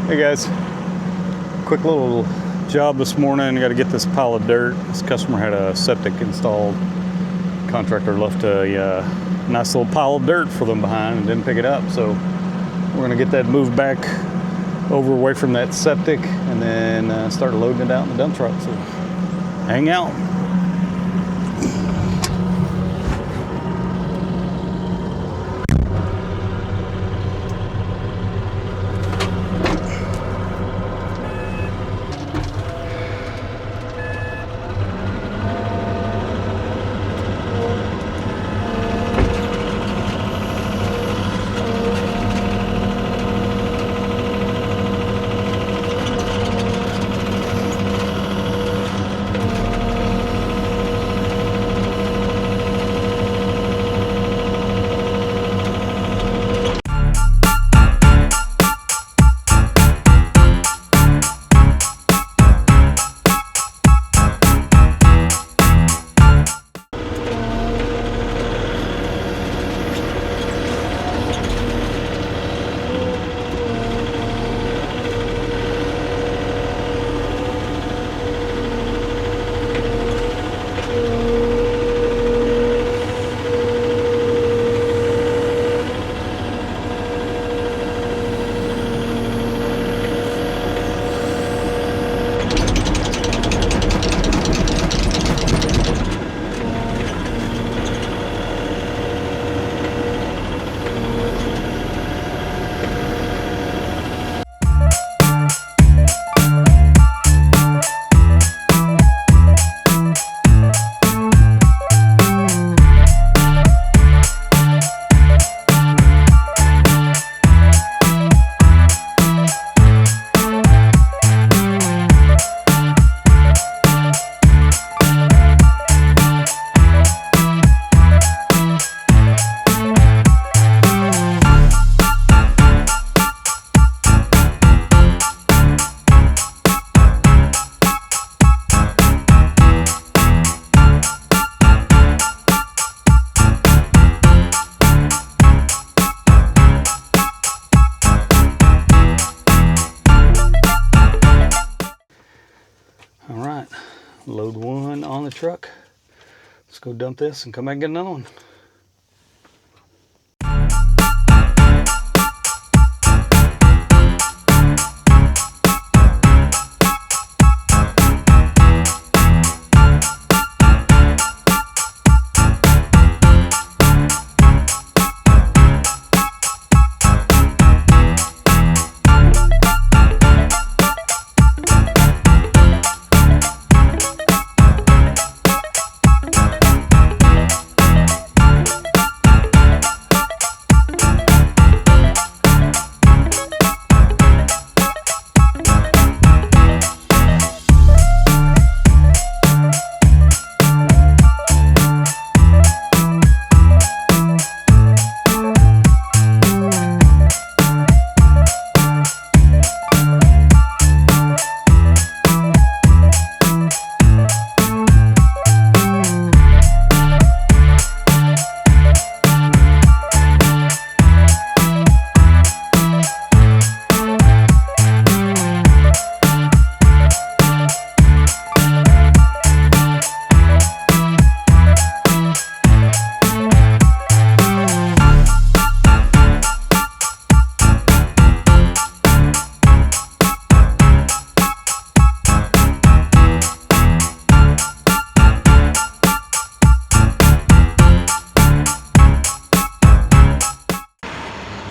Hey guys, quick little job this morning. Got to get this pile of dirt. This customer had a septic installed. Contractor left a nice little pile of dirt for them behind and didn't pick it up. So we're gonna get that moved back over away from that septic and then start loading it out in the dump truck. So hang out. Load one on the truck. Let's go dump this and come back and get another one.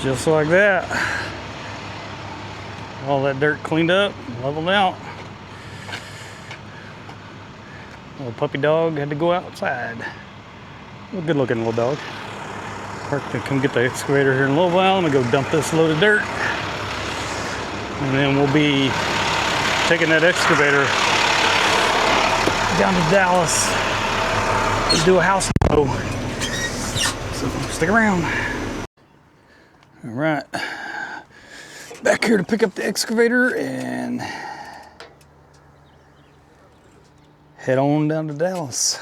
Just like that. All that dirt cleaned up, leveled out. Little puppy dog had to go outside. A good looking little dog. Park to come get the excavator here in a little while. I'm gonna go dump this load of dirt. And then we'll be taking that excavator down to Dallas to do a house mow. So stick around. All right, back here to pick up the excavator and head on down to Dallas.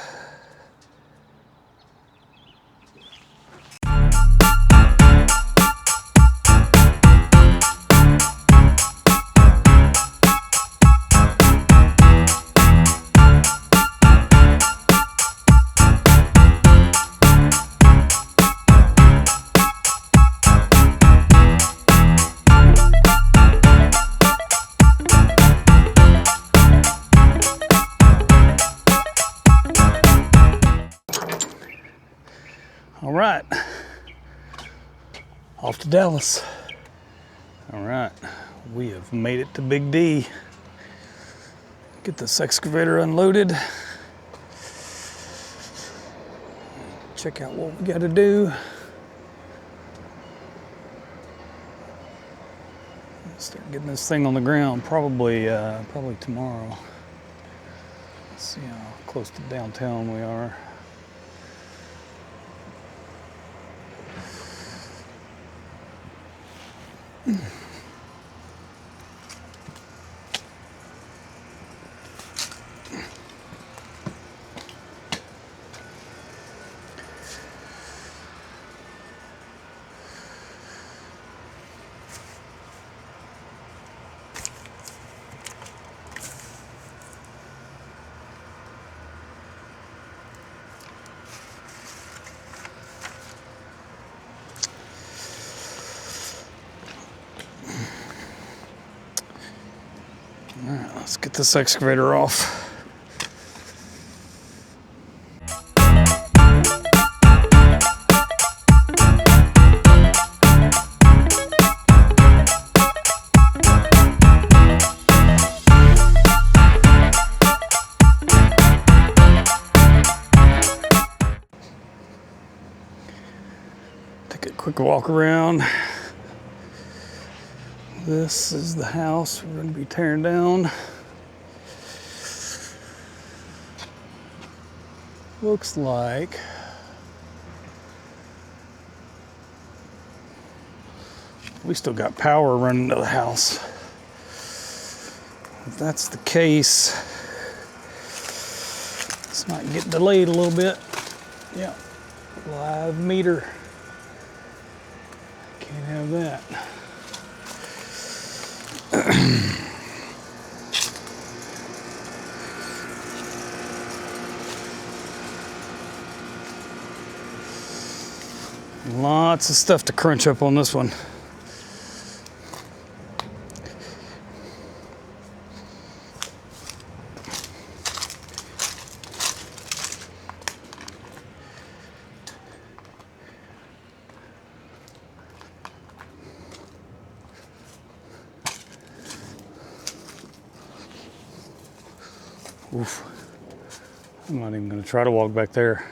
to Dallas. All right, we have made it to Big D. Get this excavator unloaded. Check out what we got to do. Start getting this thing on the ground probably tomorrow. Let's see how close to downtown we are. All right, let's get this excavator off. Take a quick walk around. This is the house we're going to be tearing down. Looks like we still got power running to the house. If that's the case, this might get delayed a little bit. Yeah, live meter. Can't have that. Lots of stuff to crunch up on this one. Oof. I'm not even going to try to walk back there.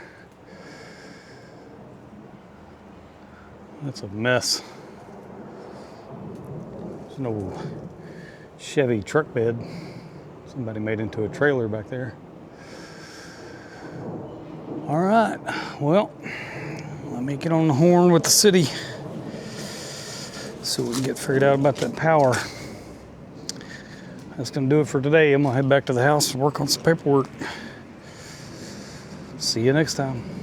That's a mess. There's no Chevy truck bed. Somebody made into a trailer back there. All right, well, let me get on the horn with the city so we can get figured out about that power. That's gonna do it for today. I'm gonna head back to the house and work on some paperwork. See you next time.